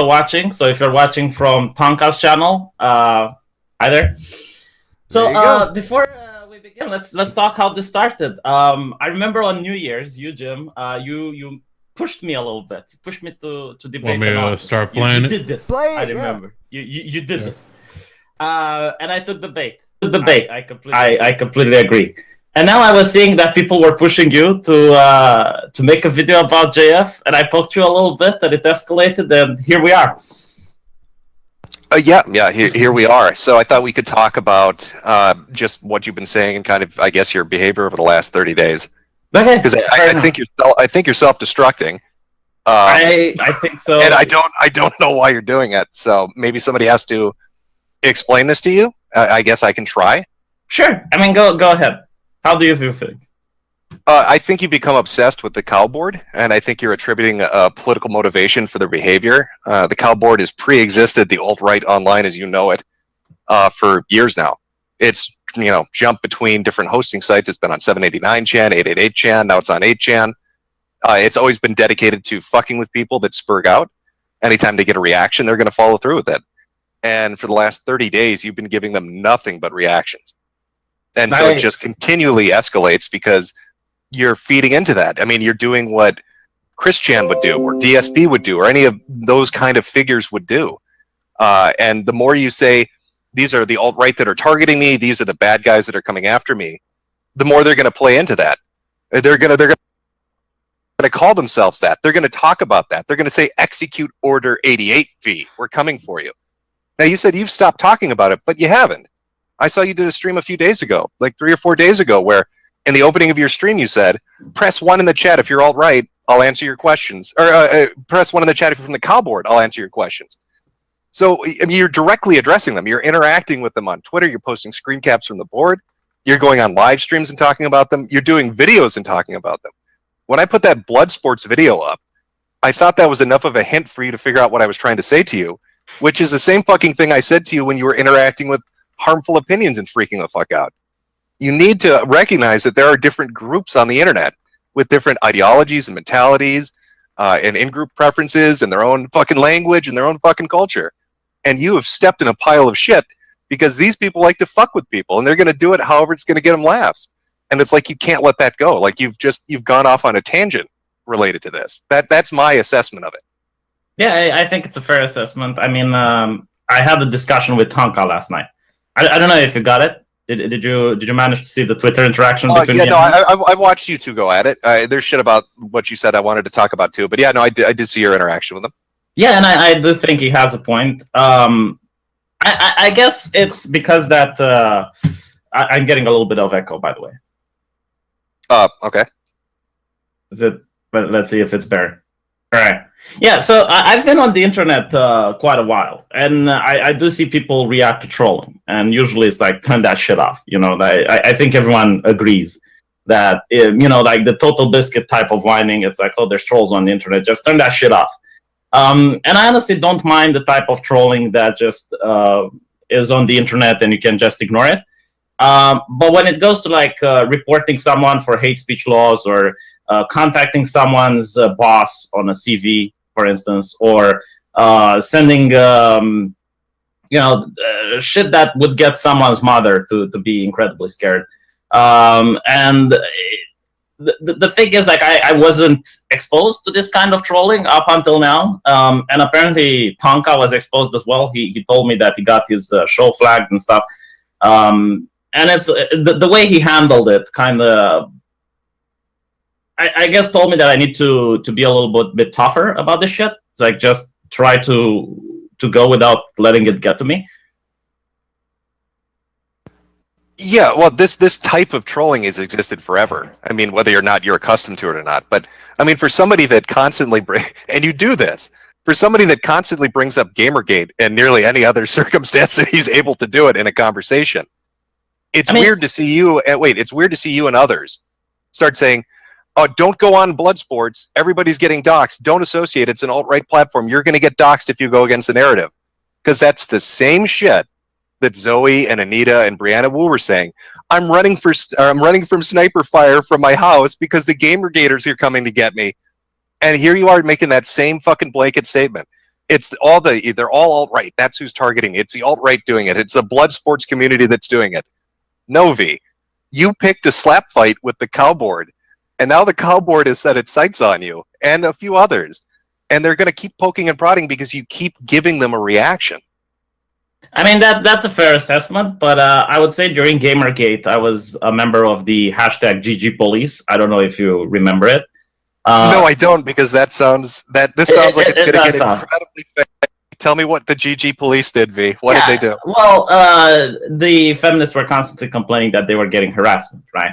watching. So if you're watching from Tonka's channel, hi there. So before we begin, let's talk how this started. I remember on New Year's, you Jim, you pushed me a little bit. You pushed me to debate. Want me to start playing you did this. Play it, I remember. yeah. You did this. And I took the bait. I completely agree. And now I was seeing that people were pushing you to make a video about JF, and I poked you a little bit, and it escalated, and here we are. Here we are. So I thought we could talk about just what you've been saying and kind of, I guess, your behavior over the last 30 days. Okay. Because I think you're self-destructing. I think so. And I don't know why you're doing it. So maybe somebody has to explain this to you. I guess I can try. Sure. I mean, go ahead. How do you view things? I think you become obsessed with the cow board, and I think you're attributing a political motivation for their behavior. The cow board has pre-existed the alt-right online as you know it for years now. It's jumped between different hosting sites. It's been on 789chan, 888chan, now it's on 8chan. It's always been dedicated to fucking with people that spurg out. Anytime they get a reaction, they're going to follow through with it. And for the last 30 days, you've been giving them nothing but reactions. And so it just continually escalates because you're feeding into that. I mean, you're doing what Chris Chan would do, or DSP would do, or any of those kind of figures would do. And the more you say, these are the alt-right that are targeting me, these are the bad guys that are coming after me, the more they're going to play into that. They're going to call themselves that. They're going to talk about that. They're going to say, execute order 88 VEE. We're coming for you. Now, you said you've stopped talking about it, but you haven't. I saw you did a stream a few days ago, like 3 or 4 days ago, where in the opening of your stream you said, press 1 in the chat if you're alt-right, I'll answer your questions. Or press 1 in the chat if you're from the cow board, I'll answer your questions. So I mean, you're directly addressing them. You're interacting with them on Twitter. You're posting screen caps from the board. You're going on live streams and talking about them. You're doing videos and talking about them. When I put that blood sports video up, I thought that was enough of a hint for you to figure out what I was trying to say to you, which is the same fucking thing I said to you when you were interacting with harmful opinions and freaking the fuck out. You need to recognize that there are different groups on the internet with different ideologies and mentalities and in-group preferences and their own fucking language and their own fucking culture. And you have stepped in a pile of shit because these people like to fuck with people and they're going to do it however it's going to get them laughs. And it's like you can't let that go. Like you've gone off on a tangent related to this. That's my assessment of it. Yeah, I think it's a fair assessment. I mean, I had a discussion with Tonka last night. I don't know if you got it. Did you manage to see the Twitter interaction between me and him? I watched you two go at it. There's shit about what you said I wanted to talk about too. But yeah, no, I did see your interaction with him. Yeah, and I do think he has a point. I guess it's because that I'm getting a little bit of echo, by the way. Okay. Is it? But let's see if it's better. All right. Yeah, so I've been on the internet quite a while, and I do see people react to trolling, and usually it's like, turn that shit off. I think everyone agrees that, like the Total Biscuit type of whining, it's like, oh, there's trolls on the internet, just turn that shit off. And I honestly don't mind the type of trolling that just is on the internet and you can just ignore it. But when it goes to like reporting someone for hate speech laws or contacting someone's boss on a CV, for instance, or sending shit that would get someone's mother to be incredibly scared. And the thing is, like, I wasn't exposed to this kind of trolling up until now, and apparently Tonka was exposed as well. He told me that he got his show flagged and stuff, and it's the way he handled it kind of, I guess, told me that I need to be a little bit tougher about this shit. It's like, just try to go without letting it get to me. Yeah, well, this type of trolling has existed forever. I mean, whether or not you're accustomed to it or not. But I mean, for somebody that constantly and you do this, for somebody that constantly brings up Gamergate and nearly any other circumstance that he's able to do it in a conversation, it's weird to see you. It's weird to see you and others start saying, "Oh, don't go on Bloodsports. Everybody's getting doxxed. Don't associate. It's an alt-right platform. You're going to get doxxed if you go against the narrative." Because that's the same shit that Zoe and Anita and Brianna Wu were saying. I'm running from sniper fire from my house because the Gamergaters are coming to get me. And here you are making that same fucking blanket statement. It's they're all alt-right. That's who's targeting. It's the alt-right doing it. It's the blood sports community that's doing it. No, V, you picked a slap fight with the cow board, and now the cow board has set its sights on you and a few others, and they're going to keep poking and prodding because you keep giving them a reaction. I mean, that's a fair assessment, but I would say during Gamergate, I was a member of the hashtag GG Police. I don't know if you remember it. No, I don't, because this sounds like it's going to get incredibly fast. Tell me what the GG Police did, V. What did they do? Well, the feminists were constantly complaining that they were getting harassment, right?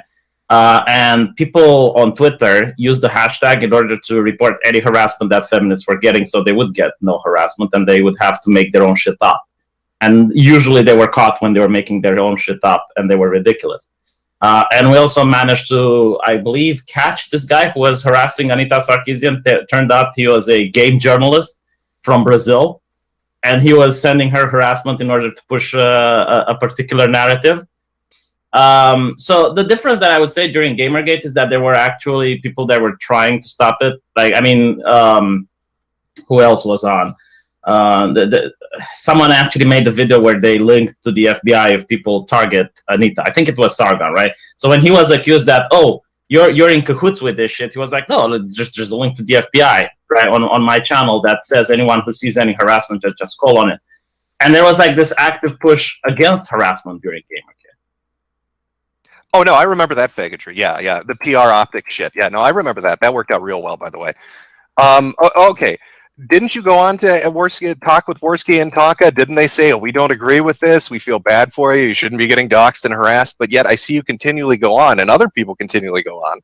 And people on Twitter used the hashtag in order to report any harassment that feminists were getting, so they would get no harassment, and they would have to make their own shit up. And usually they were caught when they were making their own shit up, and they were ridiculous. And we also managed to, I believe, catch this guy who was harassing Anita Sarkeesian. Turned out he was a game journalist from Brazil, and he was sending her harassment in order to push a particular narrative. So the difference that I would say during Gamergate is that there were actually people that were trying to stop it. Like, I mean, who else was on? Someone actually made the video where they linked to the FBI if people target Anita. I think it was Sargon, right? So when he was accused that, oh, you're in cahoots with this shit, he was like, no, just a link to the FBI, right, on my channel that says anyone who sees any harassment just call on it. And there was like this active push against harassment during Gamergate. Oh no, I remember that faggotry. Yeah, the PR optic shit. Yeah, no, I remember that. That worked out real well, by the way. Okay. Didn't you go on to Worski, talk with Worski and Tonka? Didn't they say, oh, we don't agree with this, we feel bad for you, you shouldn't be getting doxxed and harassed? But yet I see you continually go on, and other people continually go on.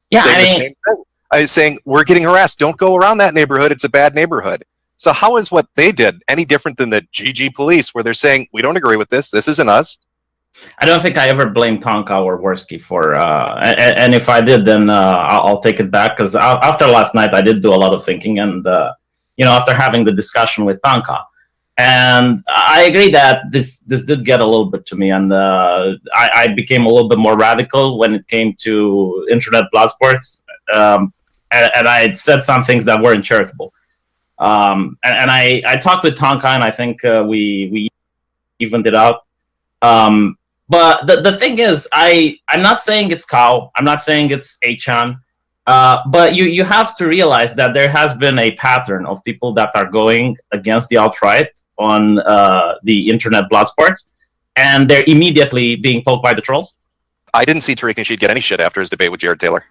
Yeah, saying the same thing. I was saying, we're getting harassed, don't go around that neighborhood, it's a bad neighborhood. So how is what they did any different than the GG Police, where they're saying, we don't agree with this isn't us? I don't think I ever blamed Tonka or Worski for, and if I did, then I'll take it back, because after last night, I did do a lot of thinking, and after having the discussion with Tonka, and I agree that this did get a little bit to me, and I became a little bit more radical when it came to internet blood sports, and I said some things that weren't charitable, and I talked with Tonka, and I think we evened it out. But the thing is, I'm not saying it's Kao. I'm not saying it's Achan. But you have to realize that there has been a pattern of people that are going against the alt-right on the internet blood sports, and they're immediately being poked by the trolls. I didn't see Tariq Nasheed get any shit after his debate with Jared Taylor.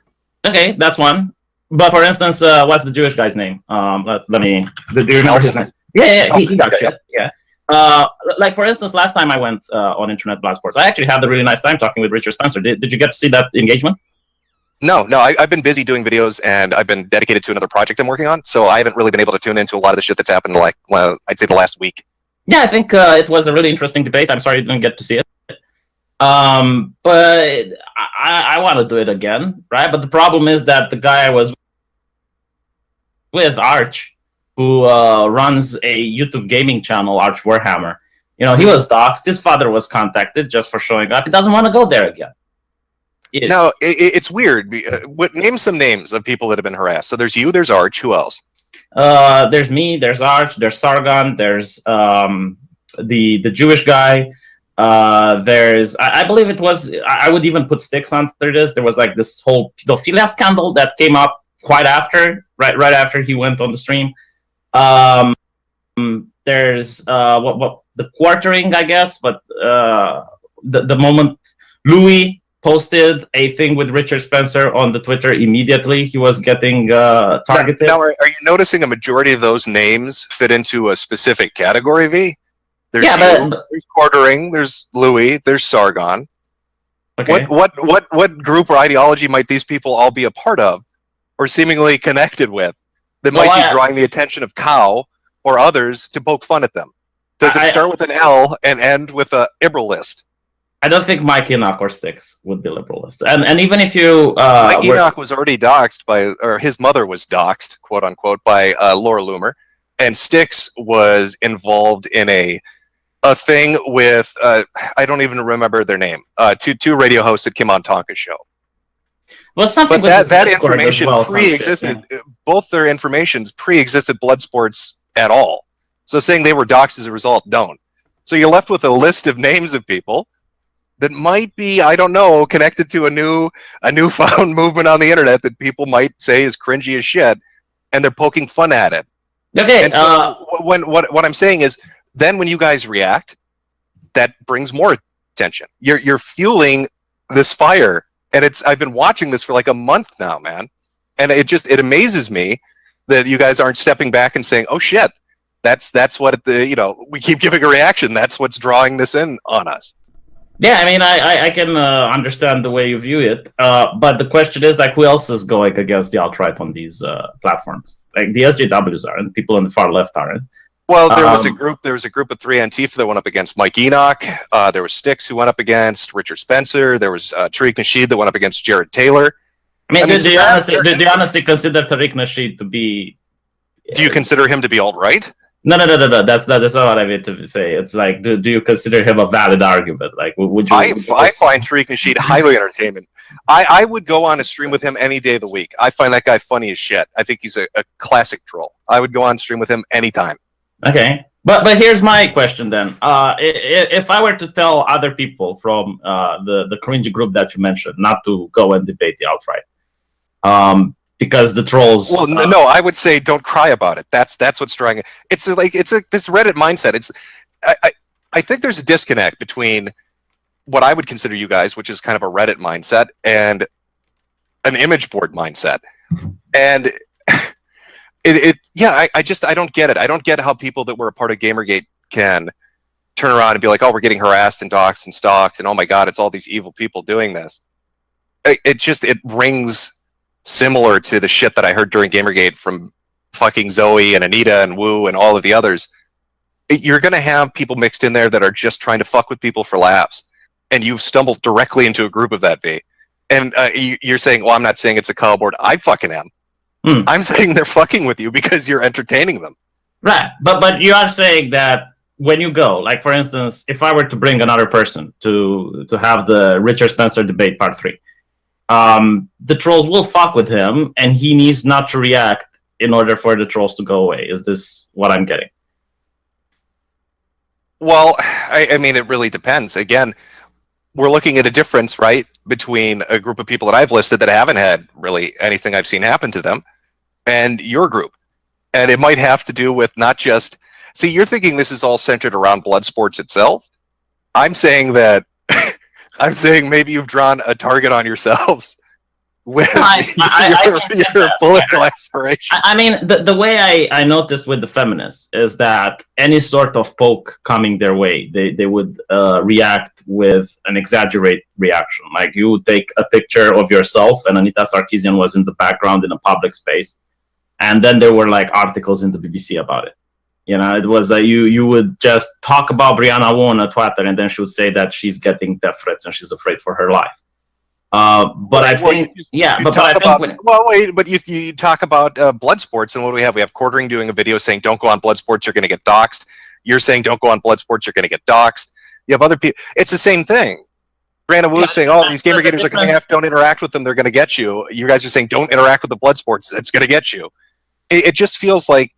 Okay, that's one. But for instance, what's the Jewish guy's name? Let me. Do you remember his name? Yeah, he got shit. Yeah. Like for instance, last time I went on Internet Blood Sports, I actually had a really nice time talking with Richard Spencer. Did you get to see that engagement? No, I've been busy doing videos, and I've been dedicated to another project I'm working on, so I haven't really been able to tune into a lot of the shit that's happened in, like, well, I'd say the last week. Yeah, I think it was a really interesting debate. I'm sorry you didn't get to see it. But I want to do it again, right? But the problem is that the guy I was with, Arch, who runs a YouTube gaming channel, Arch Warhammer, he was doxxed. His father was contacted just for showing up. He doesn't want to go there again. No, it's weird. Name some names of people that have been harassed. So there's you, there's Arch. Who else? There's me, there's Arch, there's Sargon, there's the Jewish guy. There's, I believe it was, I would even put Sticks on this. There was like this whole pedophilia scandal that came up quite after, right after he went on the stream. There's what the quartering, I guess, but the moment Louis posted a thing with Richard Spencer on the Twitter, immediately he was getting targeted. Now, are you noticing a majority of those names fit into a specific category, V? There's there's quartering, there's Louis, there's Sargon. Okay. What group or ideology might these people all be a part of, or seemingly connected with, that might be drawing the attention of Cow or others to poke fun at them? Does it start with an L and end with a liberalist? I don't think Mike Enoch or Sticks would be liberalist. And even if you... Mike Enoch was already doxxed by, or his mother was doxxed, quote unquote, by Laura Loomer. And Sticks was involved in a thing with, I don't even remember their name, two radio hosts that came on Tonka's show. Well, something but that information pre-existed. Yeah. Both their informations pre-existed Bloodsport's at all. So saying they were doxxed as a result, don't. So you're left with a list of names of people that might be, I don't know, connected to a newfound movement on the internet that people might say is cringy as shit, and they're poking fun at it. Okay. And so what I'm saying is, then when you guys react, that brings more attention. You're fueling this fire, and I've been watching this for like a month now, man, and it amazes me that you guys aren't stepping back and saying, "Oh shit, that's what we keep giving a reaction. That's what's drawing this in on us." Yeah, I mean, I can understand the way you view it, but the question is, like, who else is going against the alt-right on these platforms? Like, the SJWs aren't, people on the far left aren't. Well, there was a group of 3 Antifa that went up against Mike Enoch. There was Styx who went up against Richard Spencer. There was Tariq Nasheed that went up against Jared Taylor. I mean, do you honestly consider Tariq Nasheed to be... Do you consider him to be alt-right? No. That's not what I meant to say. It's like, do you consider him a valid argument? Like, would you? I find Tariq Nasheed highly entertaining. I would go on a stream with him any day of the week. I find that guy funny as shit. I think he's a classic troll. I would go on stream with him anytime. Okay, but here's my question then. If I were to tell other people from the cringy group that you mentioned not to go and debate the alt-right, because the trolls. Well, no, I would say don't cry about it. That's what's drawing it. It's this Reddit mindset. I think there's a disconnect between what I would consider you guys, which is kind of a Reddit mindset, and an image board mindset. And I don't get it. I don't get how people that were a part of Gamergate can turn around and be like, oh, we're getting harassed and doxxed and stalked, and oh my god, it's all these evil people doing this. It rings similar to the shit that I heard during Gamergate from fucking Zoe and Anita and Woo and all of the others. You're going to have people mixed in there that are just trying to fuck with people for laughs. And you've stumbled directly into a group of that, V. And you're saying, well, I'm not saying it's a call board. I fucking am. I'm saying they're fucking with you because you're entertaining them. Right. But you are saying that when you go, like, for instance, if I were to bring another person to have the Richard Spencer debate part 3, the trolls will fuck with him, and he needs not to react in order for the trolls to go away. Is this what I'm getting? Well, I mean, it really depends. Again, we're looking at a difference, right, between a group of people that I've listed that haven't had really anything I've seen happen to them, and your group. And it might have to do with not just... See, you're thinking this is all centered around blood sports itself. I'm saying that I'm saying maybe you've drawn a target on yourselves with your political aspiration. I mean, the way I noticed with the feminists is that any sort of poke coming their way, they would react with an exaggerated reaction. Like, you would take a picture of yourself, and Anita Sarkeesian was in the background in a public space, and then there were like articles in the BBC about it. You know, it was you would just talk about Brianna Wu on Twitter, and then she would say that she's getting death threats and she's afraid for her life. But I think, you talk about blood sports, and what do we have? We have Quartering doing a video saying, don't go on blood sports, you're going to get doxxed. You're saying, don't go on blood sports, you're going to get doxxed. You have other people. It's the same thing. Brianna Wu saying, oh, these Gamergaters are coming after, don't interact with them, they're going to get you. You guys are saying, don't interact with the blood sports, it's going to get you. It just feels like,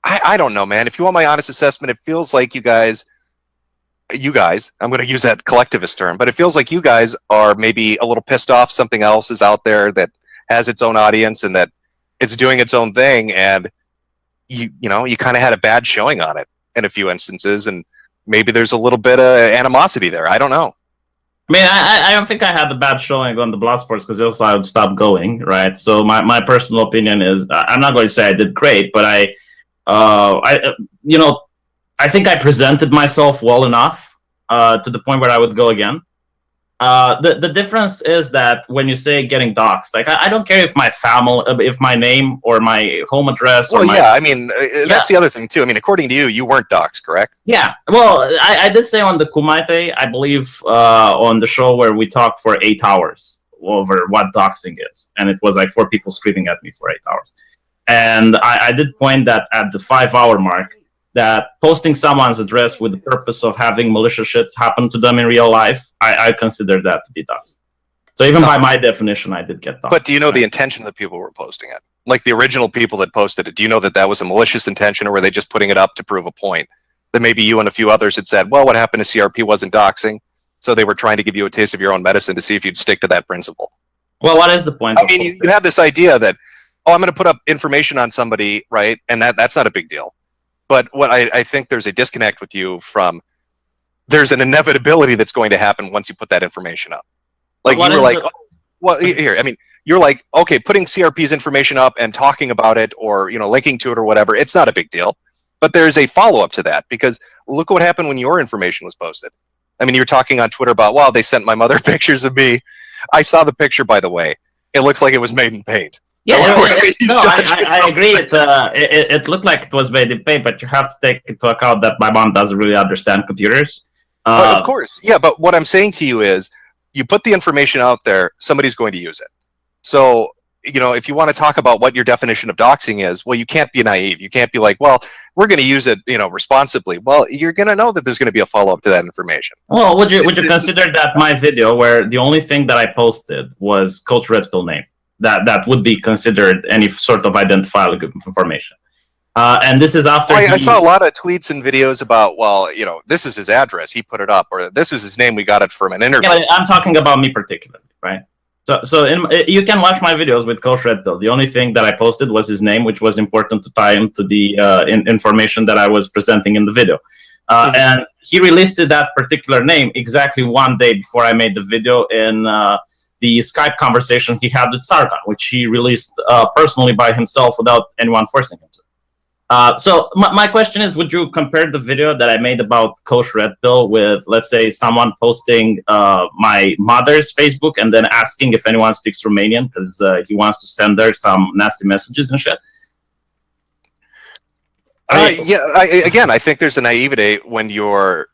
I don't know, man. If you want my honest assessment, it feels like you guys, I'm going to use that collectivist term, but it feels like you guys are maybe a little pissed off something else is out there that has its own audience and that it's doing its own thing, and you kind of had a bad showing on it in a few instances, and maybe there's a little bit of animosity there. I don't know. I mean, I don't think I had the bad showing on the blood sports because else I would stop going, right? So my personal opinion is, I'm not going to say I did great, but I think I presented myself well enough to the point where I would go again. The difference is that when you say getting doxxed, like, I don't care if my family, if my name or my home address. Well, I mean, that's the other thing too. I mean, according to you, you weren't doxxed, correct? Yeah. Well, I did say on the Kumaite, I believe, on the show where we talked for 8 hours over what doxing is, and it was like 4 people screaming at me for 8 hours. And I did point that at the 5-hour mark, that posting someone's address with the purpose of having malicious shit happen to them in real life, I consider that to be doxing. So even by my definition, I did get doxed. But do you know the intention of the people who were posting it? like the original people that posted it, do you know that that was a malicious intention, or were they just putting it up to prove a point? That maybe you and a few others had said, well, what happened to CRP wasn't doxing, so they were trying to give you a taste of your own medicine to see if you'd stick to that principle. Well, what is the point? I mean, you have this idea that, oh, I'm going to put up information on somebody, right? And that's not a big deal. But what I think there's a disconnect with you from, there's an inevitability that's going to happen once you put that information up. Like you were like, oh, well, here, I mean, you're like, okay, putting CRP's information up and talking about it, or, you know, linking to it or whatever, it's not a big deal. But there's a follow-up to that, because look what happened when your information was posted. I mean, you were talking on Twitter about, wow, they sent my mother pictures of me. I saw the picture, by the way. It looks like it was made in paint. Yeah, no, I agree. It looked like it was made in paint, but you have to take into account that my mom doesn't really understand computers. Of course, yeah, but what I'm saying to you is, you put the information out there, somebody's going to use it. So, you know, if you want to talk about what your definition of doxing is, well, you can't be naive. You can't be like, well, we're going to use it, you know, responsibly. Well, you're going to know that there's going to be a follow-up to that information. Well, would you consider that my video, where the only thing that I posted was Coach Red Pill name, that would be considered any sort of identifiable information? And this is after I saw a lot of tweets and videos about, well, you know, this is his address, he put it up, or this is his name, we got it from an interview. Yeah, I'm talking about me particularly, right? So you can watch my videos with Coach Red Pill. The only thing that I posted was his name, which was important to tie him to the information that I was presenting in the video. And he released that particular name exactly 1 day before I made the video in the Skype conversation he had with Sargon, which he released personally by himself without anyone forcing him to. So my question is, would you compare the video that I made about Coach Red Pill with, let's say, someone posting my mother's Facebook and then asking if anyone speaks Romanian because he wants to send her some nasty messages and shit? Again, I think there's a naivete when you're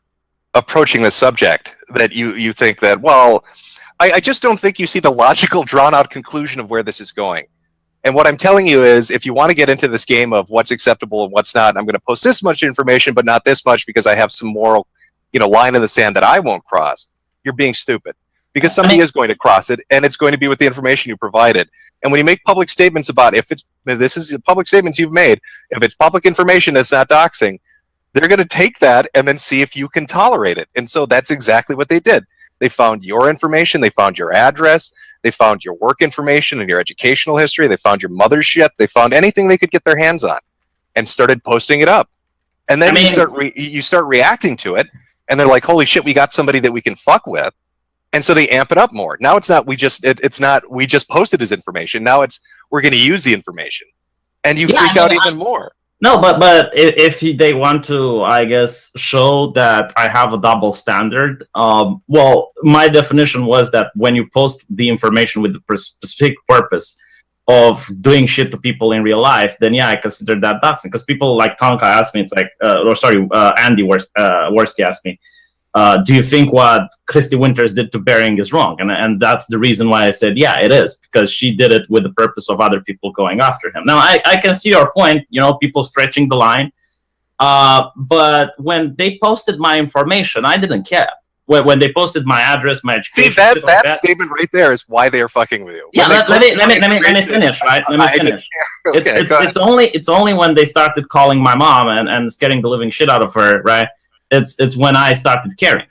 approaching the subject that you think that, well, I just don't think you see the logical, drawn-out conclusion of where this is going. And what I'm telling you is, if you want to get into this game of what's acceptable and what's not, I'm going to post this much information, but not this much because I have some moral, you know, line in the sand that I won't cross. You're being stupid, because somebody is going to cross it, and it's going to be with the information you provided. And when you make public statements about, this is public statements you've made, if it's public information that's not doxing, they're going to take that and then see if you can tolerate it. And so that's exactly what they did. They found your information, they found your address, they found your work information and your educational history, they found your mother's shit, they found anything they could get their hands on, and started posting it up. And then you start reacting to it, and they're like, holy shit, we got somebody that we can fuck with. And so they amp it up more. Now it's not we just posted his information. Now it's, we're going to use the information. And you freak out even more. No, but if they want to, I guess, show that I have a double standard, well, my definition was that when you post the information with the specific purpose of doing shit to people in real life, then yeah, I consider that doxing. Because people like Tonka asked me, it's like, Andy Worski asked me, do you think what Christy Winters did to Bering is wrong? And that's the reason why I said, yeah, it is, because she did it with the purpose of other people going after him. Now, I can see your point, you know, people stretching the line. But when they posted my information, I didn't care. When they posted my address, my education. See, that statement right there is why they're fucking with you. Yeah, let me finish, right? Let me finish. Okay, it's only when they started calling my mom and scaring the living shit out of her, right? It's when I started caring.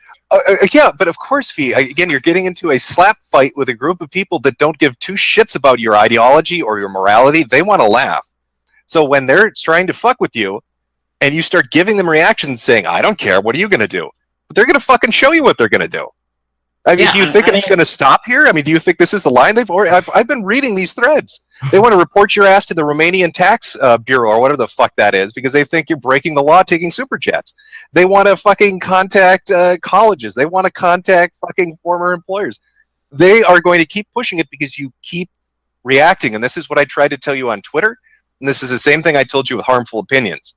Yeah, but of course, VEE, again, you're getting into a slap fight with a group of people that don't give two shits about your ideology or your morality. They want to laugh. So when they're trying to fuck with you, and you start giving them reactions saying, I don't care, what are you going to do? But they're going to fucking show you what they're going to do. I mean, do you think it's going to stop here? I mean, do you think this is the line they've already... I've been reading these threads. They want to report your ass to the Romanian Tax Bureau or whatever the fuck that is because they think you're breaking the law taking super chats. They want to fucking contact colleges. They want to contact fucking former employers. They are going to keep pushing it because you keep reacting. And this is what I tried to tell you on Twitter. And this is the same thing I told you with harmful opinions.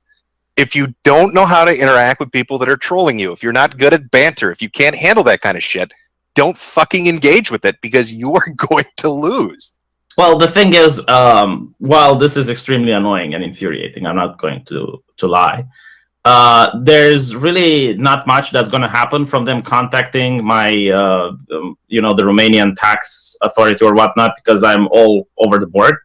If you don't know how to interact with people that are trolling you, if you're not good at banter, if you can't handle that kind of shit, don't fucking engage with it because you are going to lose. Well, the thing is, while this is extremely annoying and infuriating, I'm not going to lie. There's really not much that's going to happen from them contacting my, the Romanian tax authority or whatnot, because I'm all over the board.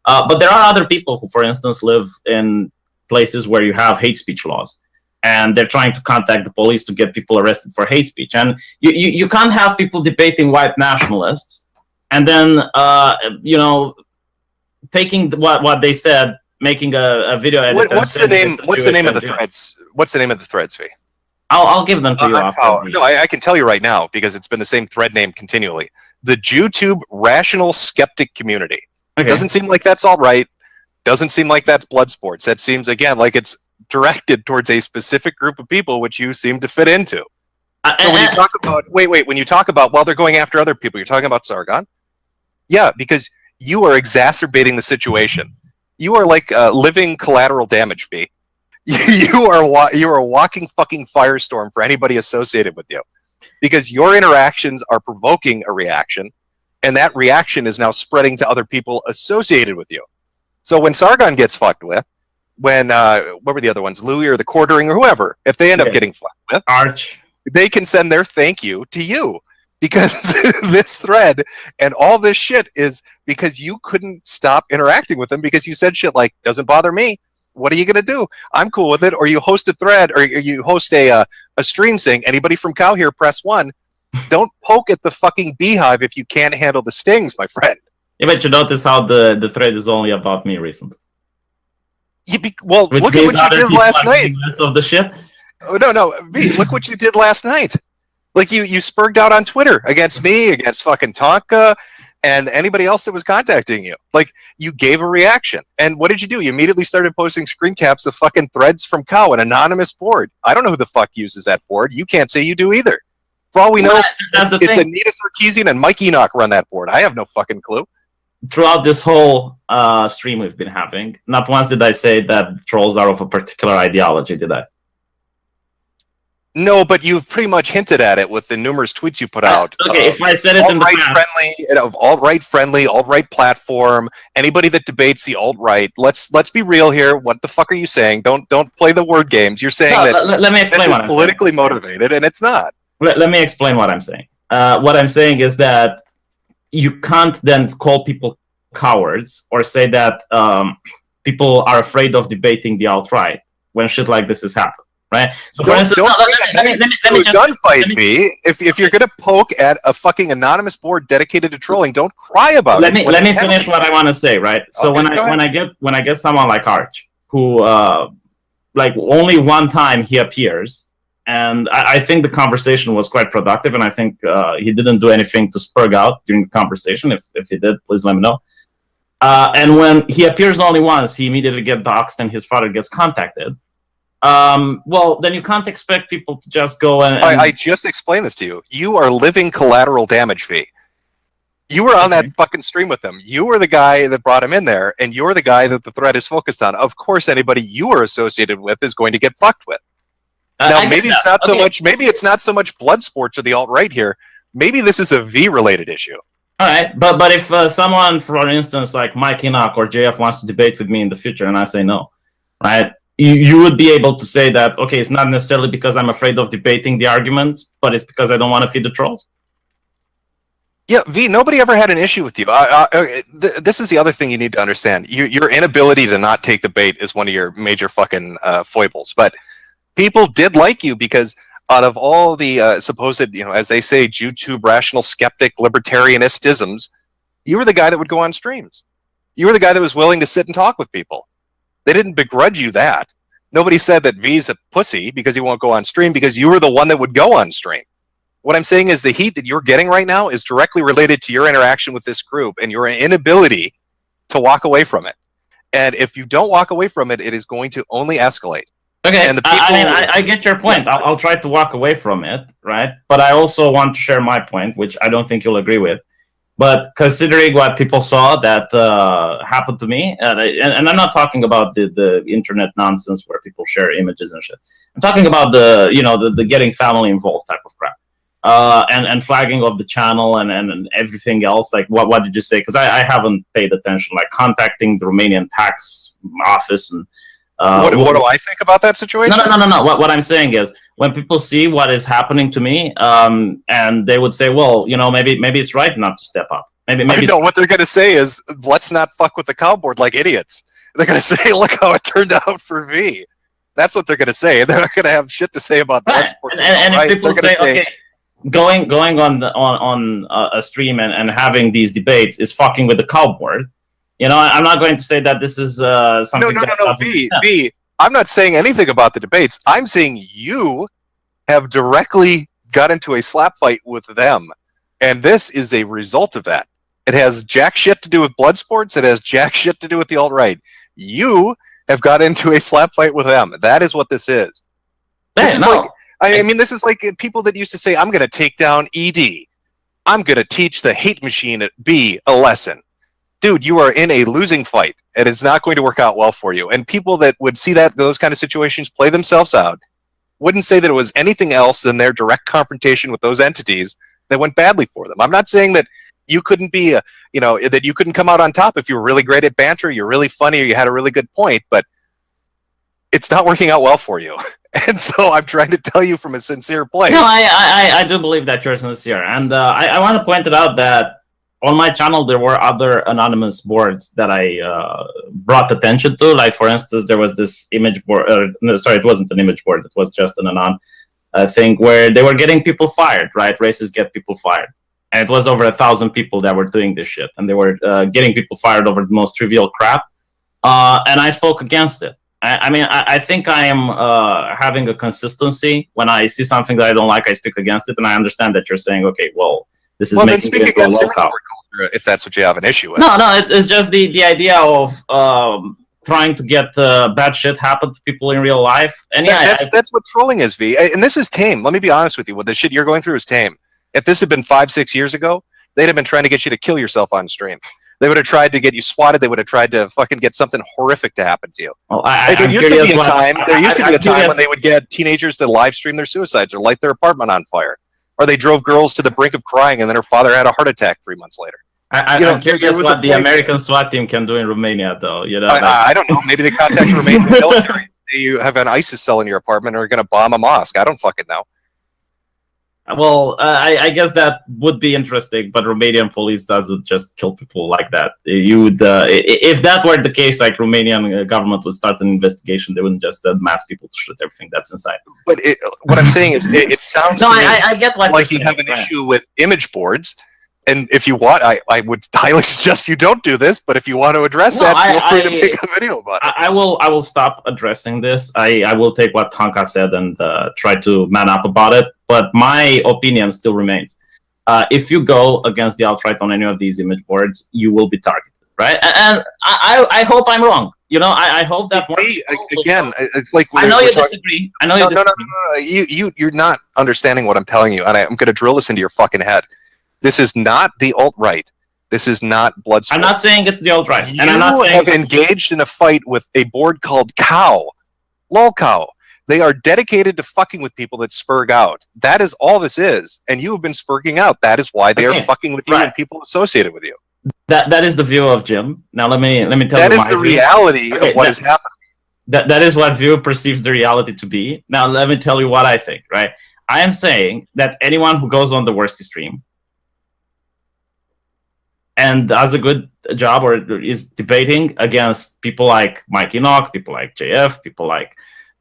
But there are other people who, for instance, live in places where you have hate speech laws, and they're trying to contact the police to get people arrested for hate speech. And you can't have people debating white nationalists and then taking what they said, making a video edit. What's the name? What's the name of the threads? What's the name of the threads, V? I'll give them to you after. No, I can tell you right now because it's been the same thread name continually. The JewTube Rational Skeptic Community. Okay. Doesn't seem like that's all right. Doesn't seem like that's blood sports. That seems, again, like it's directed towards a specific group of people, which you seem to fit into. So when you talk about, when you talk about, well, they're going after other people, you're talking about Sargon? Yeah, because you are exacerbating the situation. You are like living collateral damage, V. You are a walking fucking firestorm for anybody associated with you, because your interactions are provoking a reaction, and that reaction is now spreading to other people associated with you. So when Sargon gets fucked with, when what were the other ones, Louis or the Quartering or whoever, if they end up getting fucked with, Arch, they can send their thank you to you, because this thread and all this shit is because you couldn't stop interacting with them because you said shit like, doesn't bother me. What are you gonna do? I'm cool with it. Or you host a thread, or you host a stream saying, anybody from Cow here, press 1. Don't poke at the fucking beehive if you can't handle the stings, my friend. Yeah, but you notice how the thread is only about me recently. Well, look at what you did last night. Of the shit. Oh, no, V, look what you did last night. Like you spurged out on Twitter against me, against fucking Tonka, and anybody else that was contacting you. Like, you gave a reaction. And what did you do? You immediately started posting screen caps of fucking threads from Cow, an anonymous board. I don't know who the fuck uses that board. You can't say you do either. For all we know, it's Anita Sarkeesian and Mike Enoch run that board. I have no fucking clue. Throughout this whole stream we've been having, not once did I say that trolls are of a particular ideology, did I? No, but you've pretty much hinted at it with the numerous tweets you put out. Okay, if I said it in the past, alt-right friendly, alt-right platform. Anybody that debates the alt-right, let's be real here. What the fuck are you saying? Don't play the word games. You're saying let me explain this is politically motivated, and it's not. Let me explain what I'm saying. What I'm saying is that you can't then call people cowards or say that people are afraid of debating the alt-right when shit like this is happening. Right. So, for instance, let me gunfight me. If you're gonna poke at a fucking anonymous board dedicated to trolling, don't cry about it. Let me finish what I want to say. Right. So when I get someone like Arch, who like only one time he appears, and I think the conversation was quite productive, and I think he didn't do anything to spurg out during the conversation. If he did, please let me know. And when he appears only once, he immediately gets doxxed, and his father gets contacted. Well, then you can't expect people to just go and... I just explained this to you. You are living collateral damage, V. You were on that fucking stream with them. You were the guy that brought him in there, and you're the guy that the thread is focused on. Of course, anybody you are associated with is going to get fucked with. Now, maybe it's not so much. Maybe it's not so much blood sports or the alt-right here. Maybe this is a V-related issue. All right, but if someone, for instance, like Mike Enoch or JF wants to debate with me in the future, and I say no, right? You would be able to say that, okay, it's not necessarily because I'm afraid of debating the arguments, but it's because I don't want to feed the trolls. Yeah, V, nobody ever had an issue with you. This is the other thing you need to understand. Your inability to not take the bait is one of your major fucking foibles. But people did like you because out of all the supposed, as they say, YouTube rational skeptic libertarianistisms, you were the guy that would go on streams. You were the guy that was willing to sit and talk with people. They didn't begrudge you that. Nobody said that V's a pussy because he won't go on stream, because you were the one that would go on stream. What I'm saying is the heat that you're getting right now is directly related to your interaction with this group and your inability to walk away from it. And if you don't walk away from it, it is going to only escalate. Okay, and I get your point. I'll try to walk away from it, right? But I also want to share my point, which I don't think you'll agree with. But considering what people saw that happened to me, and I'm not talking about the internet nonsense where people share images and shit. I'm talking about the getting family involved type of crap, and flagging of the channel and everything else. Like what did you say? Because I haven't paid attention. Like contacting the Romanian tax office and. What do I think about that situation? No. What I'm saying is, when people see what is happening to me, and they would say, well, maybe it's right not to step up, Maybe. No, what they're going to say is, let's not fuck with the cow board like idiots. They're going to say, look how it turned out for VEE. That's what they're going to say. They're not going to have shit to say about right. And if people say, okay, going on a stream and having these debates is fucking with the cow board, you know, I'm not going to say that this is something. No, VEE. I'm not saying anything about the debates. I'm saying you have directly got into a slap fight with them, and this is a result of that. It has jack shit to do with blood sports. It has jack shit to do with the alt-right. You have got into a slap fight with them. That is what this is. This is like, I mean, this is like people that used to say, I'm going to take down ED. I'm going to teach the hate machine at B a lesson. Dude, you are in a losing fight, and it's not going to work out well for you. And people that would see those kind of situations play themselves out wouldn't say that it was anything else than their direct confrontation with those entities that went badly for them. I'm not saying that you couldn't be, that you couldn't come out on top if you were really great at banter, you're really funny, or you had a really good point, but it's not working out well for you. And so I'm trying to tell you from a sincere place. No, I do believe that you're sincere. And I want to point it out that on my channel, there were other anonymous boards that I brought attention to. Like, for instance, there was this image board. No, sorry, it wasn't an image board. It was just an anon thing where they were getting people fired, right? Races get people fired. And it was over 1,000 people that were doing this shit. And they were getting people fired over the most trivial crap. And I spoke against it. I think I am having a consistency. When I see something that I don't like, I speak against it. And I understand that you're saying, okay, well, this is making it into a local culture if that's what you have an issue with. No, it's just the idea of trying to get bad shit happen to people in real life. And yeah, that's what trolling is, V. And this is tame. Let me be honest with you. What the shit you're going through is tame. If this had been 5-6 years ago, they'd have been trying to get you to kill yourself on stream. They would have tried to get you swatted. They would have tried to fucking get something horrific to happen to you. Well, there used to be a time when they would get teenagers to live stream their suicides or light their apartment on fire. Or they drove girls to the brink of crying and then her father had a heart attack 3 months later. I'm curious what the American SWAT team can do in Romania, though. I don't know. Maybe they contact Romanian military. You have an ISIS cell in your apartment or are going to bomb a mosque. I don't fucking know. Well, I guess that would be interesting, but Romanian police doesn't just kill people like that. You would, if that were the case, like Romanian government would start an investigation. They wouldn't just mass people to shoot everything that's inside. But what I'm saying is, it sounds no, I get what like you have an issue with image boards. And if you want, I would highly suggest you don't do this. But if you want to address that, feel free to make a video about it. I will stop addressing this. I will take what Hanka said and try to man up about it. But my opinion still remains. If you go against the alt-right on any of these image boards, you will be targeted, right? And I hope I'm wrong. I hope that again, it's like I know you disagree. I know you disagree. No. You're not understanding what I'm telling you, and I'm going to drill this into your fucking head. This is not the alt-right. This is not blood sport. I'm not saying it's the alt-right. And I'm not saying have engaged in a fight with a board called Cow. Lolcow. They are dedicated to fucking with people that spurg out. That is all this is. And you have been spurging out. That is why they are fucking with you and people associated with you. That is the view of Jim. Now let me tell you that is the reality of what is happening. That is what View perceives the reality to be. Now let me tell you what I think, right? I am saying that anyone who goes on the Worsky stream and does a good job or is debating against people like Mike Enoch, people like JF, people like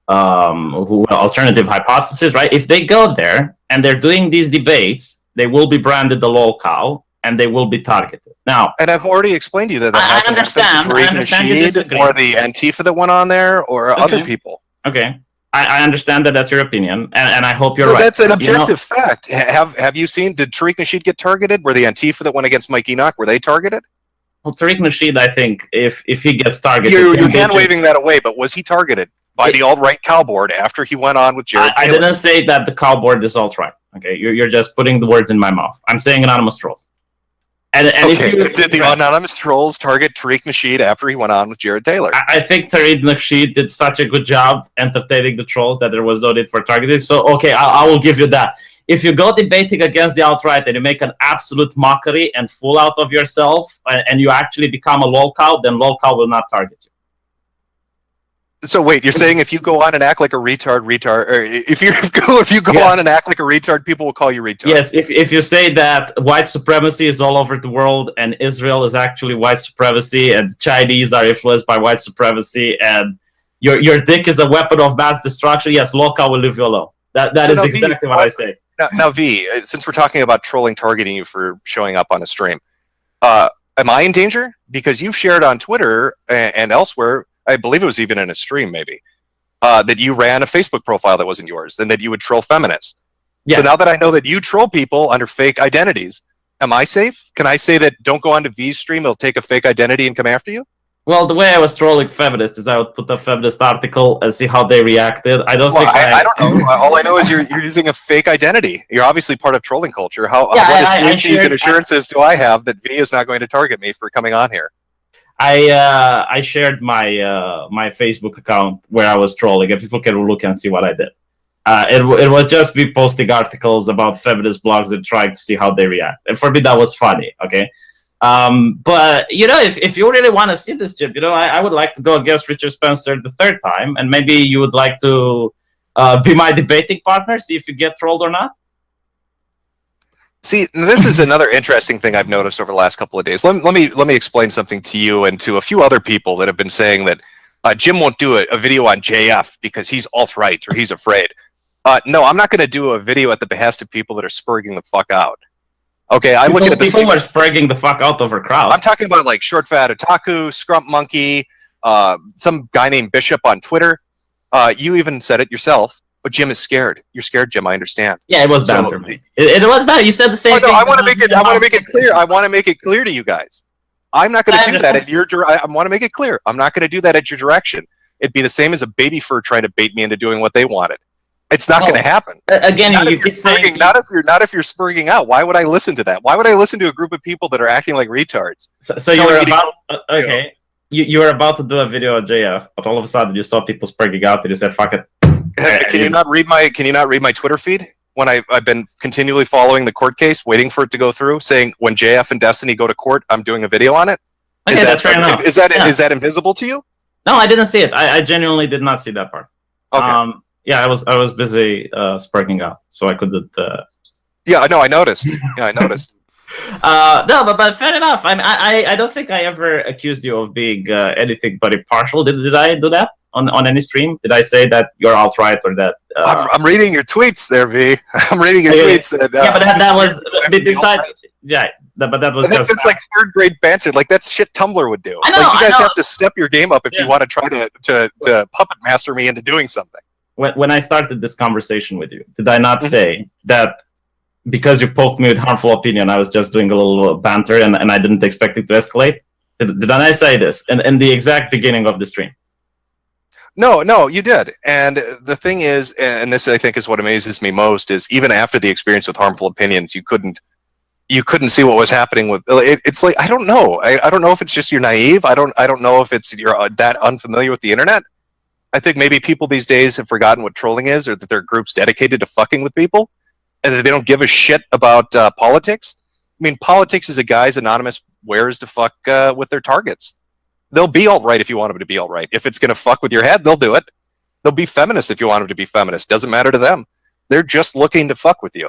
alternative hypothesis, right? If they go there and they're doing these debates, they will be branded the lol cow and they will be targeted. Now, and I've already explained to you that hasn't happened to Tariq Nasheed or the Antifa that went on there or other people. Okay. I understand that that's your opinion, and I hope you're right. That's an objective fact. Have you seen, did Tariq Nasheed get targeted? Were the Antifa that went against Mike Enoch, were they targeted? Well, Tariq Nasheed, I think, if he gets targeted... You're hand-waving that away, but was he targeted by the alt-right cow board after he went on with Jared I didn't say that the cow board is alt-right, okay? You're just putting the words in my mouth. I'm saying anonymous trolls. And did the anonymous trolls target Tariq Nasheed after he went on with Jared Taylor? I think Tariq Nasheed did such a good job entertaining the trolls that there was no need for targeting. So, okay, I will give you that. If you go debating against the alt-right and you make an absolute mockery and fool out of yourself and you actually become a lolcow, then lolcow will not target you. So wait, you're saying if you go on and act like a retard, or if you go Yes. on and act like a retard, people will call you retard. Yes, if you say that white supremacy is all over the world and Israel is actually white supremacy and Chinese are influenced by white supremacy and your dick is a weapon of mass destruction, yes, Loka will leave you alone. That So is now, exactly what I say. Now, V, since we're talking about trolling targeting you for showing up on a stream, am I in danger? Because you've shared on Twitter and elsewhere, I believe it was even in a stream maybe, that you ran a Facebook profile that wasn't yours and that you would troll feminists. Yeah. So now that I know that you troll people under fake identities, am I safe? Can I say that don't go onto V's stream, it'll take a fake identity and come after you? Well, the way I was trolling feminists is I would put a feminist article and see how they reacted. I don't think I don't know. All I know is you're using a fake identity. You're obviously part of trolling culture. What safeties and assurances do I have that V is not going to target me for coming on here? I shared my Facebook account where I was trolling, and people can look and see what I did. It was just me posting articles about feminist blogs and trying to see how they react. And for me, that was funny. Okay. But if you really want to see this, Jim, I would like to go against Richard Spencer the third time, and maybe you would like to be my debating partner, see if you get trolled or not. See, this is another interesting thing I've noticed over the last couple of days. Let me explain something to you and to a few other people that have been saying that Jim won't do a video on JF because he's alt-right or he's afraid. No, I'm not going to do a video at the behest of people that are spurging the fuck out. Okay, I look at people were spurging the fuck out over crowd. I'm talking about like Short Fat Otaku, Scrump Monkey, some guy named Bishop on Twitter. You even said it yourself. But Jim is scared. You're scared, Jim. I understand. Yeah, it was banter. It was banter. You said the same thing. I want to make it. I want to make it clear. I want to make it clear to you guys. I'm not going to do that at your. I want to make it clear. I'm not going to do that at your direction. It'd be the same as a baby fur trying to bait me into doing what they wanted. It's not going to happen. Again, you keep saying not if you're spurging out. Why would I listen to that? Why would I listen to a group of people that are acting like retards? So you were about okay. You were about to do a video on JF, but all of a sudden you saw people spurging out and you said, "Fuck it." Can you not read my Twitter feed when I've been continually following the court case, waiting for it to go through, saying when JF and Destiny go to court, I'm doing a video on it? Okay, that's fair enough. Is that invisible to you? No, I didn't see it. I genuinely did not see that part. Okay. Yeah, I was busy sparking out, so I couldn't. Yeah, no, I noticed. Yeah, I noticed. No, but fair enough. I don't think I ever accused you of being anything but impartial. Did I do that on any stream? Did I say that you're alt-right or that? I'm reading your tweets there, V. I'm reading your tweets. And, yeah, but that was besides. Yeah, but that was just. It's like third grade banter. Like that's shit Tumblr would do. I know. Like you guys have to step your game up if you want to try to puppet master me into doing something. When I started this conversation with you, did I not say that because you poked me with harmful opinion, I was just doing a little banter and I didn't expect it to escalate? Did I say this in the exact beginning of the stream? No, you did. And the thing is, and this I think is what amazes me most, is even after the experience with harmful opinions, you couldn't see what was happening with it. It's like I don't know. I don't know if it's just you're naive. I don't know if it's you're that unfamiliar with the internet. I think maybe people these days have forgotten what trolling is, or that there are groups dedicated to fucking with people, and that they don't give a shit about politics. I mean, politics is a guy's anonymous wares to fuck with their targets. They'll be alt-right if you want them to be alt-right. If it's going to fuck with your head, they'll do it. They'll be feminist if you want them to be feminist. Doesn't matter to them. They're just looking to fuck with you.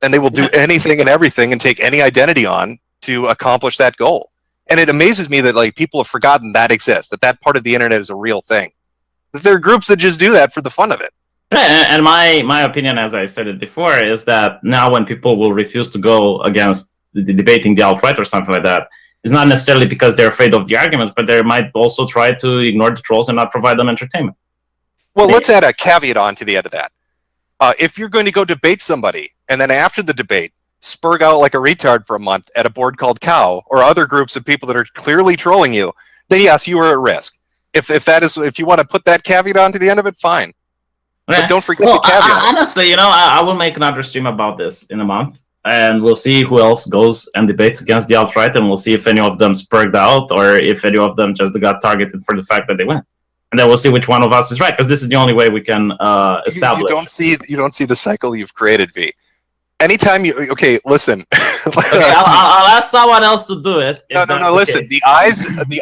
And they will do anything and everything and take any identity on to accomplish that goal. And it amazes me that like people have forgotten that exists, that part of the internet is a real thing. That there are groups that just do that for the fun of it. And my opinion, as I said it before, is that now when people will refuse to go against the debating the alt-right or something like that, it's not necessarily because they're afraid of the arguments, but they might also try to ignore the trolls and not provide them entertainment. Well, let's add a caveat on to the end of that. If you're going to go debate somebody, and then after the debate, spurg out like a retard for a month at a board called Cow, or other groups of people that are clearly trolling you, then yes, you are at risk. If you want to put that caveat on to the end of it, fine. But don't forget the caveat. Honestly, I will make another stream about this in a month. And we'll see who else goes and debates against the alt-right, and we'll see if any of them spurged out or if any of them just got targeted for the fact that they win. And then we'll see which one of us is right, because this is the only way we can establish. You don't see the cycle you've created, V. Anytime listen. Okay, I'll ask someone else to do it. No. Listen, the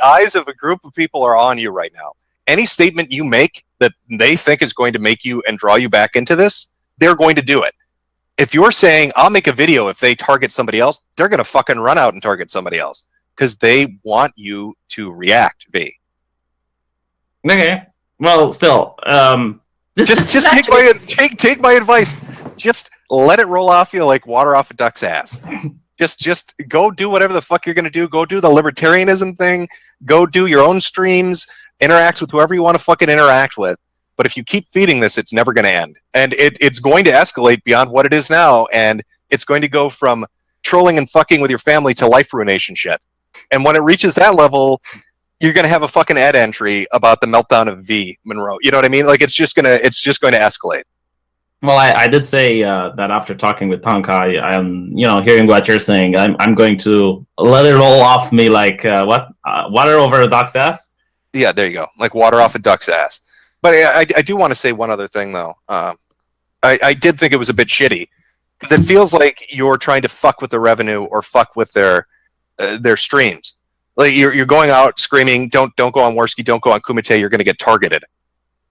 eyes of a group of people are on you right now. any statement you make that they think is going to make you and draw you back into this, they're going to do it. If you're saying, I'll make a video if they target somebody else, they're going to fucking run out and target somebody else because they want you to react, V. Okay. Well, still, just take my advice. Just let it roll off you like water off a duck's ass. Just go do whatever the fuck you're going to do. Go do the libertarianism thing. Go do your own streams. Interact with whoever you want to fucking interact with. But if you keep feeding this, it's never going to end. And it's going to escalate beyond what it is now. And it's going to go from trolling and fucking with your family to life ruination shit. And when it reaches that level, you're going to have a fucking ad entry about the meltdown of V. Monroe. You know what I mean? Like, it's just going to escalate. Well, I did say that after talking with Tonka, I'm hearing what you're saying. I'm going to let it roll off me like water over a duck's ass. Yeah, there you go, like water off a duck's ass. But I do want to say one other thing though. I did think it was a bit shitty because it feels like you're trying to fuck with the revenue or fuck with their streams. Like you're going out screaming, don't go on Worski, don't go on Kumite, you're going to get targeted.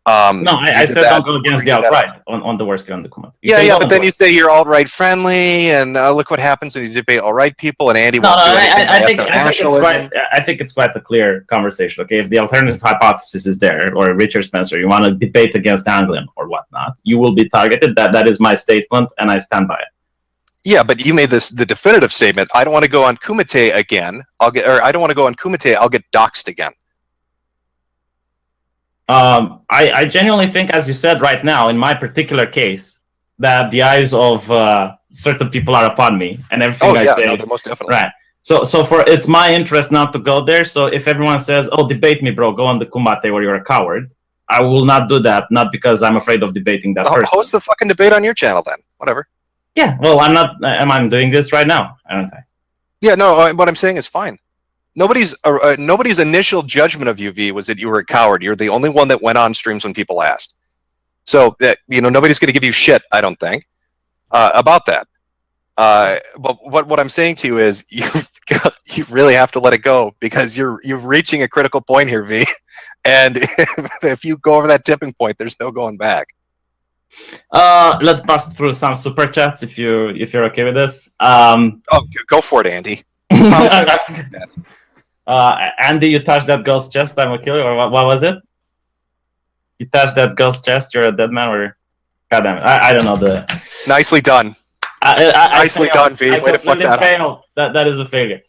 No, I said don't go against the alt-right on the Worski and the Kumite. Yeah, but then you say you're alt-right friendly, and look what happens when you debate alt-right people, and Andy won't do anything. I think it's quite a clear conversation. Okay, if the alternative hypothesis is there, or Richard Spencer, you want to debate against Anglin or whatnot, you will be targeted. That is my statement, and I stand by it. Yeah, but you made the definitive statement. I don't want to go on Kumite again. I don't want to go on Kumite. I'll get doxxed again. I genuinely think, as you said right now, in my particular case, that the eyes of certain people are upon me, and everything I say. No, most definitely. Right. So it's my interest not to go there. So if everyone says, "Oh, debate me, bro, go on the Kumite, or you're a coward," I will not do that. Not because I'm afraid of debating that person. Host the fucking debate on your channel, then. Whatever. Yeah. Well, I'm not. I'm doing this right now, aren't I? Yeah. No. What I'm saying is fine. Nobody's initial judgment of you, V, was that you were a coward. You're the only one that went on streams when people asked. So that nobody's going to give you shit, I don't think, about that. But what I'm saying to you is you really have to let it go because you're reaching a critical point here, V. And if you go over that tipping point, there's no going back. Let's pass through some super chats if you're okay with this. Go for it, Andy. Andy, you touched that girl's chest, I'm a killer, or what was it? You touched that girl's chest, you're a dead man, or... God damn it, I don't know Nicely done. Nicely done, V. Way to fuck that up. That is a failure.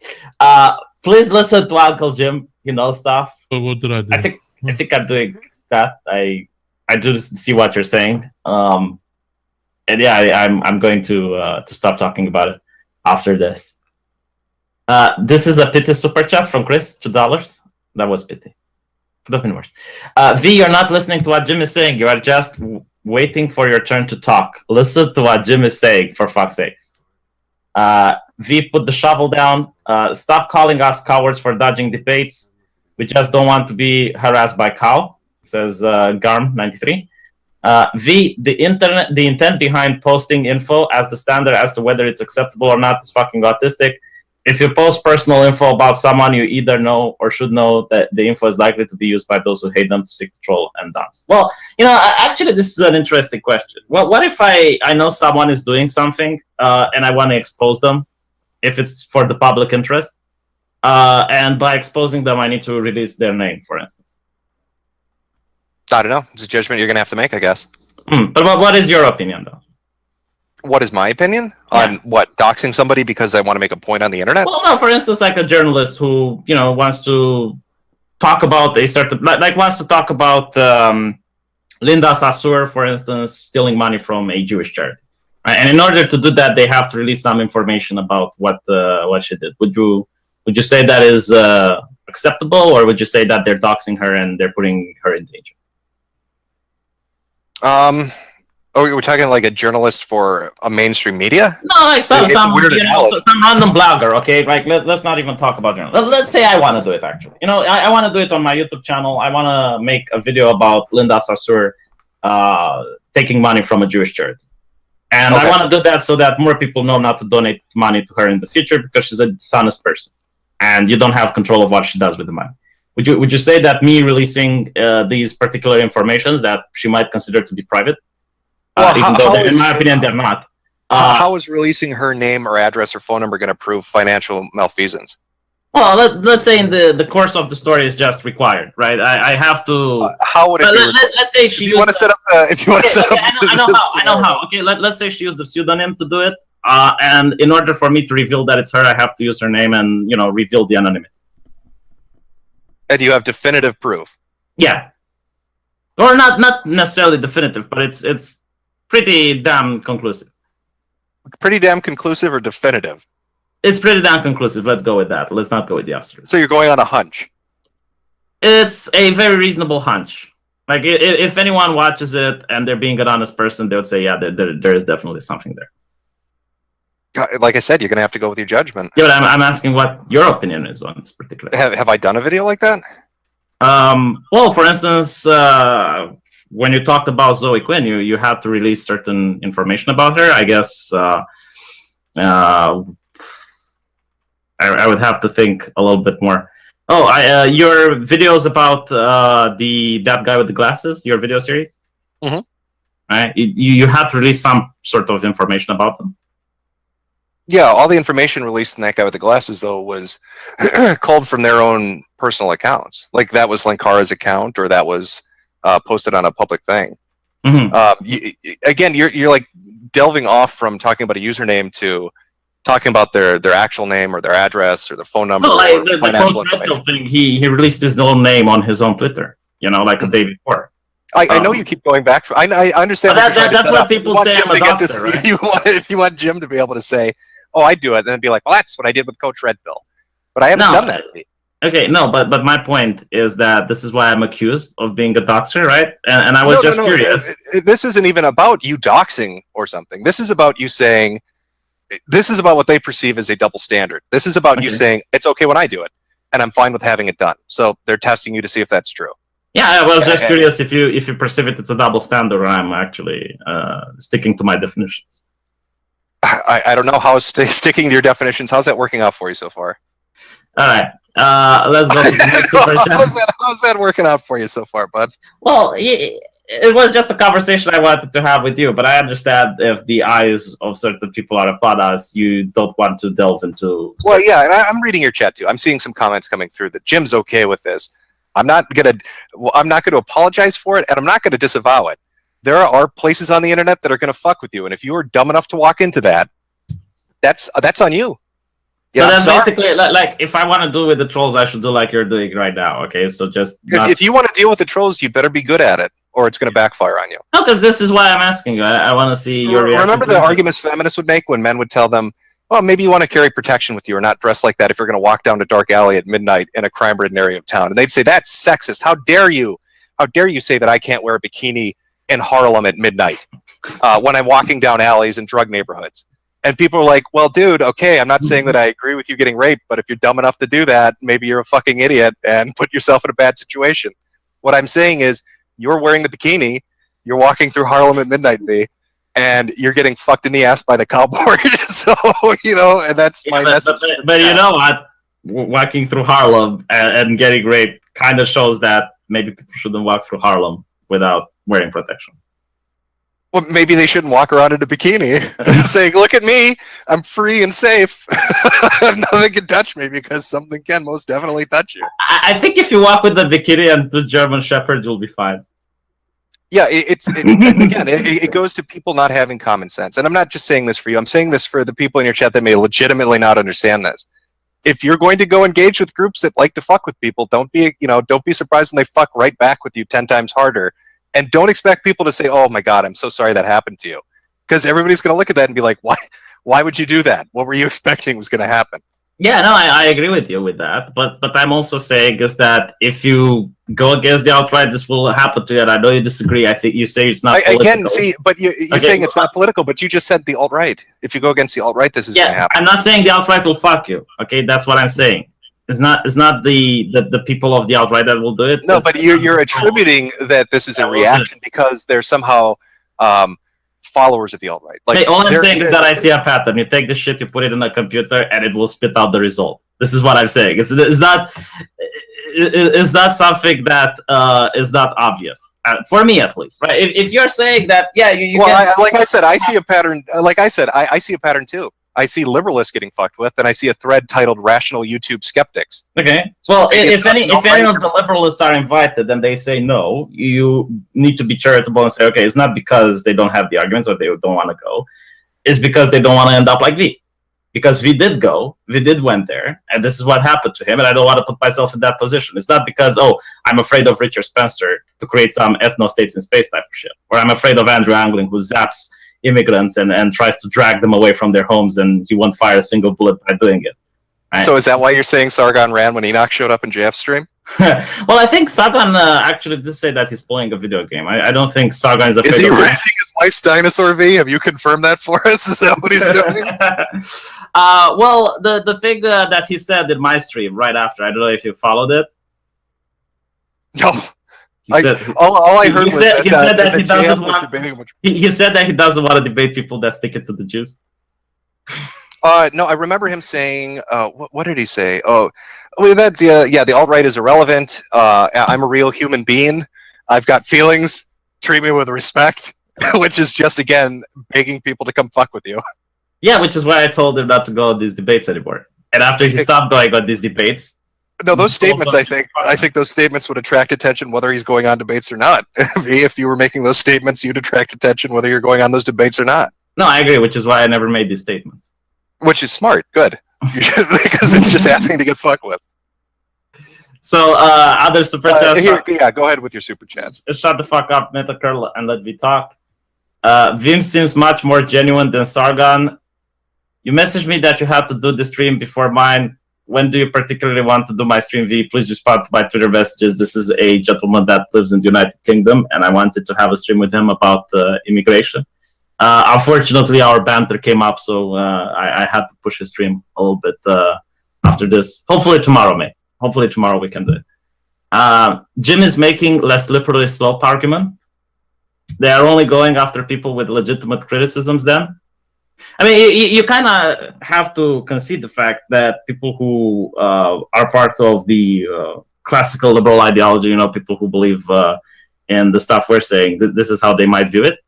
Please listen to Uncle Jim, he knows stuff. But what did I do? I think I'm doing that. I do see what you're saying. And yeah, I'm going to stop talking about it after this. This is a pity super chat from Chris, $2. That was pity. Could have been worse. V, you're not listening to what Jim is saying. You are just waiting for your turn to talk. Listen to what Jim is saying, for fuck's sakes. V, put the shovel down. Stop calling us cowards for dodging debates. We just don't want to be harassed by cow, says Garm93. V, the intent behind posting info as the standard as to whether it's acceptable or not is fucking autistic. If you post personal info about someone, you either know or should know that the info is likely to be used by those who hate them to seek to troll and dance. Well, actually, this is an interesting question. Well, what if I know someone is doing something and I want to expose them, if it's for the public interest, and by exposing them, I need to release their name, for instance? I don't know. It's a judgment you're going to have to make, I guess. But what is your opinion, though? What is my opinion on what, doxing somebody because I want to make a point on the internet? Well, no, for instance, like a journalist who wants to talk about a certain wants to talk about Linda Sarsour, for instance, stealing money from a Jewish charity, and in order to do that, they have to release some information about what she did. Would you say that is acceptable, or would you say that they're doxing her and they're putting her in danger? Oh, we're talking like a journalist for a mainstream media? No, like some random blogger, okay? Like, let's not even talk about journalists. Let's say I want to do it, actually. I want to do it on my YouTube channel. I want to make a video about Linda Sarsour taking money from a Jewish charity. And I want to do that so that more people know not to donate money to her in the future because she's a dishonest person. And you don't have control of what she does with the money. Would you say that me releasing these particular informations that she might consider to be private, even though in my opinion they're not? How is releasing her name or address or phone number going to prove financial malfeasance? Well, let's say in the course of the story is just required, right? I have to. How would it be? Let's say she. If you want to set up. If you want to set up. I know how. Okay, let's say she used the pseudonym to do it. And in order for me to reveal that it's her, I have to use her name and reveal the anonymity. And you have definitive proof. Yeah. Or not necessarily definitive, but it's pretty damn conclusive. Pretty damn conclusive or definitive? It's pretty damn conclusive. Let's go with that. Let's not go with the abstract. So you're going on a hunch? It's a very reasonable hunch. Like, if anyone watches it and they're being an honest person, they would say, yeah, there is definitely something there. Like I said, you're going to have to go with your judgment. Yeah, but I'm asking what your opinion is on this particular. Have I done a video like that? Well, for instance, when you talked about Zoe Quinn, you had to release certain information about her. I guess I would have to think a little bit more. Oh, your videos about that guy with the glasses, your video series? Mm-hmm. Right? You had to release some sort of information about them. Yeah, all the information released in that guy with the glasses, though, was culled from their own personal accounts. Like, that was Lankara's account, or that was posted on a public thing. Mm-hmm. Again, you're like delving off from talking about a username to talking about their actual name or their address or their phone number. No, like the financial thing, he released his own name on his own Twitter, like a day before. I know you keep going back. I understand. That's what people say. I'm a doctor, right? You want Jim to be able to say, "Oh, I do it," and then be like, "Well, that's what I did with Coach Red Pill," but I haven't done that. Okay, no, but my point is that this is why I'm accused of being a doxer, right? And I was curious. This isn't even about you doxing or something. This is about you saying, this is about what they perceive as a double standard. This is about you saying, it's okay when I do it, and I'm fine with having it done. So they're testing you to see if that's true. Yeah, I was just curious if you perceive it as a double standard, or I'm actually sticking to my definitions. I don't know how sticking to your definitions. How's that working out for you so far? All right. Let's go to the next super chat. How's that working out for you so far, bud? Well, it was just a conversation I wanted to have with you, but I understand if the eyes of certain people are upon us, you don't want to delve into. Well, yeah, and I'm reading your chat too. I'm seeing some comments coming through that Jim's okay with this. I'm not gonna apologize for it, and I'm not gonna disavow it. There are places on the internet that are gonna fuck with you, and if you are dumb enough to walk into that, that's on you. So that's basically like if I want to do with the trolls, I should do like you're doing right now. Okay, so just if you want to deal with the trolls, you better be good at it, or it's going to backfire on you. No, because this is why I'm asking you. I want to see your reaction. Remember the arguments feminists would make when men would tell them, "Well, maybe you want to carry protection with you, or not dress like that if you're going to walk down a dark alley at midnight in a crime-ridden area of town." And they'd say, "That's sexist. How dare you? How dare you say that I can't wear a bikini in Harlem at midnight when I'm walking down alleys in drug neighborhoods?" And people are like, well, dude, okay, I'm not saying that I agree with you getting raped, but if you're dumb enough to do that, maybe you're a fucking idiot and put yourself in a bad situation. What I'm saying is, you're wearing the bikini, you're walking through Harlem at midnight, V, and you're getting fucked in the ass by the cowboard. So, and that's my message. But you know what? Walking through Harlem and getting raped kind of shows that maybe people shouldn't walk through Harlem without wearing protection. Well, maybe they shouldn't walk around in a bikini saying, look at me, I'm free and safe. Nothing can touch me, because something can most definitely touch you. I think if you walk with the bikini and the German Shepherds, you'll be fine. Yeah, it goes to people not having common sense. And I'm not just saying this for you. I'm saying this for the people in your chat that may legitimately not understand this. If you're going to go engage with groups that like to fuck with people, don't be surprised when they fuck right back with you 10 times harder. And don't expect people to say, oh my God, I'm so sorry that happened to you. Because everybody's going to look at that and be like, why would you do that? What were you expecting was going to happen? Yeah, no, I agree with you with that. But I'm also saying is that if you go against the alt-right, this will happen to you. And I know you disagree. I think you say it's not political. Again, see, but you're saying it's not political, but you just said the alt-right. If you go against the alt-right, this is going to happen. I'm not saying the alt-right will fuck you. Okay, that's what I'm saying. It's not the people of the alt-right that will do it. No, but you're attributing that this is a reaction because they're somehow followers of the alt-right. Like, hey, all I'm saying is that I see a pattern. You take the shit, you put it in a computer, and it will spit out the result. This is what I'm saying. It's is that something that is not obvious for me at least, right? If you're saying that, yeah, you well, like I said, I see a pattern. Like I said, I see a pattern too. I see liberalists getting fucked with, and I see a thread titled "Rational YouTube Skeptics." Okay. Well, if any of the liberalists are invited, then they say no. You need to be charitable and say, okay, it's not because they don't have the arguments or they don't want to go. It's because they don't want to end up like VEE. Because VEE did go, VEE went there, and this is what happened to him, and I don't want to put myself in that position. It's not because, oh, I'm afraid of Richard Spencer to create some ethno-states in space type of shit, or I'm afraid of Andrew Angling who zaps immigrants and tries to drag them away from their homes, and he won't fire a single bullet by doing it. Right? So is that why you're saying Sargon ran when Enoch showed up in JF's stream? Well, I think Sargon actually did say that he's playing a video game. I don't think Sargon is afraid Is he raising his wife's dinosaur V? Have you confirmed that for us? Is that what he's doing? Well, the thing that he said in my stream right after, I don't know if you followed it. No. All I heard was that he said that he doesn't want. He said that he doesn't want to debate people that stick it to the Jews. No, I remember him saying, what did he say? Oh, well, that's, yeah, the alt-right is irrelevant. I'm a real human being. I've got feelings. Treat me with respect, which is just, again, begging people to come fuck with you. Yeah, which is why I told him not to go on these debates anymore. And after he stopped going on these debates... No, those statements, I think those statements would attract attention whether he's going on debates or not. If you were making those statements, you'd attract attention whether you're going on those debates or not. No, I agree, which is why I never made these statements. Which is smart, good. Because it's just asking to get fucked with. So, other super chats. Yeah, go ahead with your super chats. Shut the fuck up, METOKUR, and let me talk. Vim seems much more genuine than Sargon. You messaged me that you had to do the stream before mine. When do you particularly want to do my stream, V? Please respond to my Twitter messages. This is a gentleman that lives in the United Kingdom, and I wanted to have a stream with him about immigration. Unfortunately, our banter came up, so I had to push his stream a little bit after this. Hopefully tomorrow, mate. Hopefully tomorrow we can do it. Jim is making less liberally sloped argument. They are only going after people with legitimate criticisms then. I mean, you kind of have to concede the fact that people who are part of the classical liberal ideology, you know, people who believe in the stuff we're saying, this is how they might view it.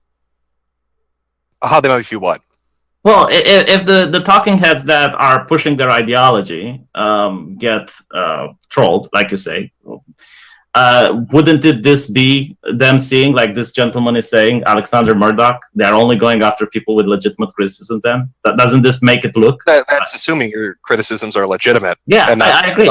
How they might view what? Well, if the talking heads that are pushing their ideology get trolled, like you say, wouldn't this be them seeing, like this gentleman is saying, Alexander Murdoch, they're only going after people with legitimate criticisms then? Doesn't this make it look? That's assuming your criticisms are legitimate. Yeah, and I agree.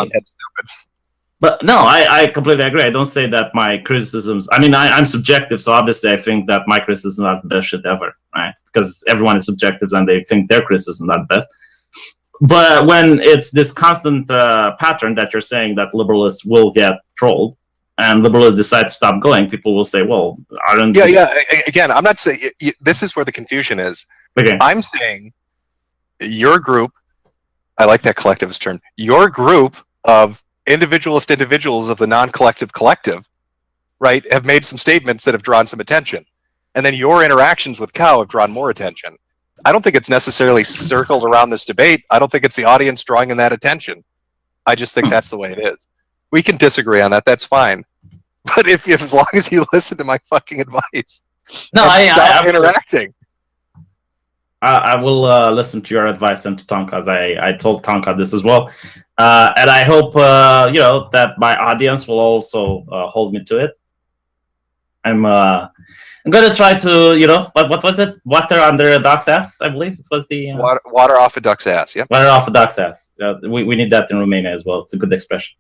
But no, I completely agree. I don't say that my criticisms... I mean, I'm subjective, so obviously I think that my criticisms are the best shit ever, right? Because everyone is subjective and they think their criticisms are the best. But when it's this constant pattern that you're saying that liberalists will get trolled, and liberals decide to stop going, people will say, well, aren't... Yeah. Again, I'm not saying... This is where the confusion is. Okay. I'm saying your group... I like that collectivist term. Your group of individualist individuals of the non-collective collective, right, have made some statements that have drawn some attention. And then your interactions with Cow have drawn more attention. I don't think it's necessarily circled around this debate. I don't think it's the audience drawing in that attention. I just think that's the way it is. We can disagree on that. That's fine. But if as long as you listen to my fucking advice, no, stop interacting. I will listen to your advice and to Tonka's. I told Tonka this as well, and I hope you know that my audience will also hold me to it. I'm gonna try to, you know, what was it? Water under a duck's ass, I believe it was the water off a duck's ass. Yeah, water off a duck's ass. We need that in Romania as well. It's a good expression.